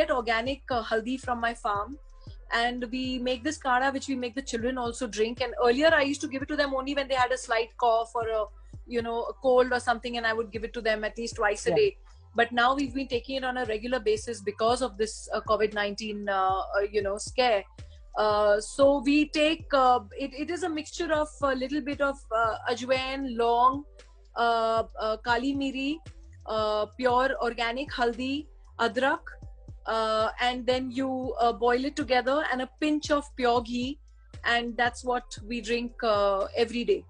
get organic haldi from my farm, and we make this kadha, which we make the children also drink. And earlier I used to give it to them only when they had a slight cough or a cold or something, and I would give it to them at least twice a day. But now we've been taking it on a regular basis because of this COVID-19 scare. So we take it is a mixture of a little bit of ajwain, long, kali miri, pure organic haldi, adrak, and then you boil it together, and a pinch of pure ghee, and that's what we drink every day.